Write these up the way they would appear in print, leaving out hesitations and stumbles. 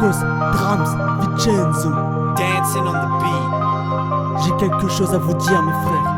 Marcos, Drams, Vincenzo. Dancing on the beat. J'ai quelque chose à vous dire, mes frères.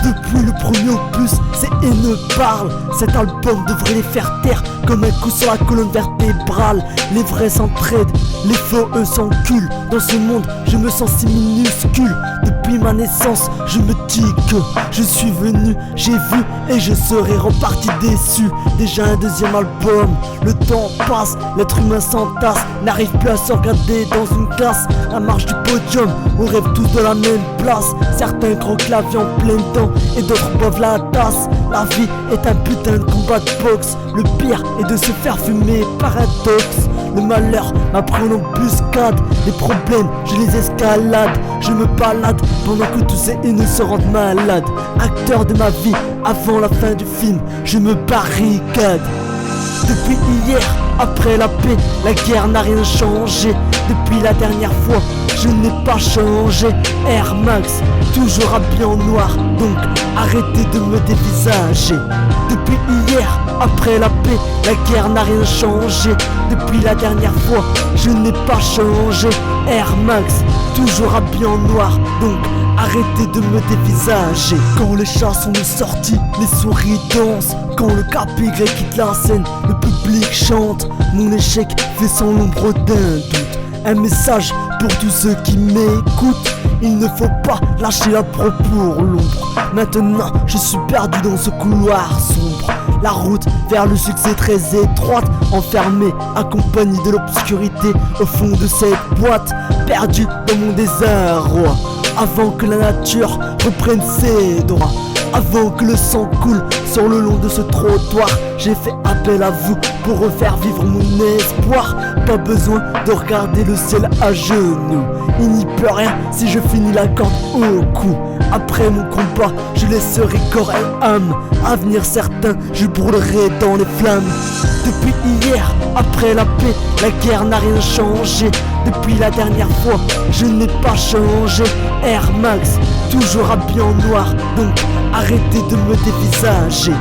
Depuis le premier opus, ces haineux parlent. Cet album devrait les faire taire comme un coup sur la colonne vertébrale. Les vrais s'entraident, les faux eux s'enculent. Dans ce monde, je me sens si minuscule. Depuis ma naissance, je me dis que je suis venu, j'ai vu et je serai reparti déçu. Déjà un deuxième album, le temps passe, l'être humain s'entasse, n'arrive plus à se regarder dans une classe. La marche du podium, on rêve tous de la même place. Certains croquent la vie en plein temps et d'autres boivent la tasse. La vie est un putain de combat de boxe. Le pire est de se faire fumer, paradoxe. Le malheur m'apprend en embuscade. Les problèmes, je les escalade. Je me balade pendant que tous ces haineux se rendent malades. Acteur de ma vie, avant la fin du film, je me barricade. Depuis hier, après la paix, la guerre n'a rien changé. Depuis la dernière fois, je n'ai pas changé. Air Max, toujours habillé en noir, donc arrêtez de me dévisager. Depuis hier, après la paix, la guerre n'a rien changé. Depuis la dernière fois, je n'ai pas changé. Air Max, toujours habillé en noir, donc arrêtez de me dévisager. Quand les chats sont de sortie, les souris dansent. Quand le KPY quitte la scène, le public chante. Mon échec fait sans l'ombre d'un doute. Un message pour tous ceux qui m'écoutent. Il ne faut pas lâcher la proie pour l'ombre. Maintenant je suis perdu dans ce couloir sombre. La route vers le succès très étroite, enfermé, accompagné de l'obscurité au fond de cette boîte, perdu dans mon désarroi. Avant que la nature reprenne ses droits, avant que le sang coule sur le long de ce trottoir, j'ai fait appel à vous pour refaire vivre mon espoir. Pas besoin de regarder le ciel à genoux. Il n'y peut rien si je finis la corde au cou. Après mon combat, je laisserai corps et âme. Avenir certain, je brûlerai dans les flammes. Depuis hier, après la paix, la guerre n'a rien changé. Depuis la dernière fois, je n'ai pas changé. Air Max, toujours habillé en noir, donc arrêtez de me dévisager.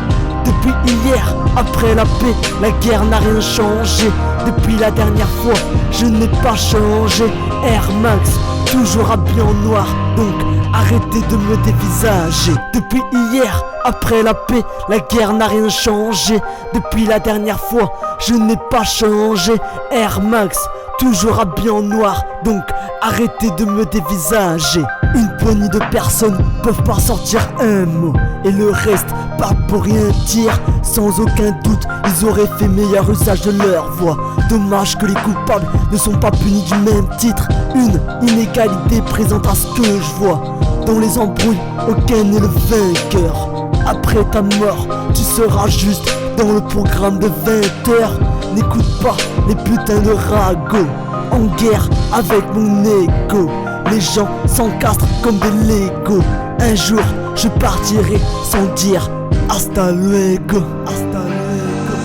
Depuis hier, après la paix, la guerre n'a rien changé. Depuis la dernière fois, je n'ai pas changé. Air Max, toujours habillé en noir, donc arrêtez de me dévisager. Depuis hier, après la paix, la guerre n'a rien changé. Depuis la dernière fois, je n'ai pas changé. Air Max, toujours habillé en noir, donc arrêtez de me dévisager. Une poignée de personnes peuvent pas sortir un mot, et le reste parle pour rien dire. Sans aucun doute, ils auraient fait meilleur usage de leur voix. Dommage que les coupables ne sont pas punis du même titre. Une inégalité présente à ce que je vois. Dans les embrouilles, aucun n'est le vainqueur. Après ta mort, tu seras juste dans le programme de 20 heures. N'écoute pas les putains de ragots. En guerre avec mon ego, les gens s'encastrent comme des Lego. Un jour, je partirai sans dire hasta luego, hasta luego.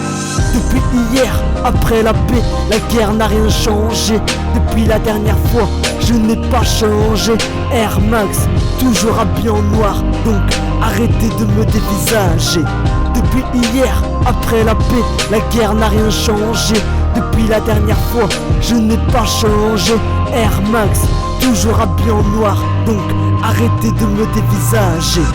Depuis hier, après la paix, la guerre n'a rien changé. Depuis la dernière fois, je n'ai pas changé. Air Max, toujours habillé en noir, donc arrêtez de me dévisager. Depuis hier, après la paix, la guerre n'a rien changé. Depuis la dernière fois, je n'ai pas changé. Air Max, toujours habillé en noir, donc arrêtez de me dévisager.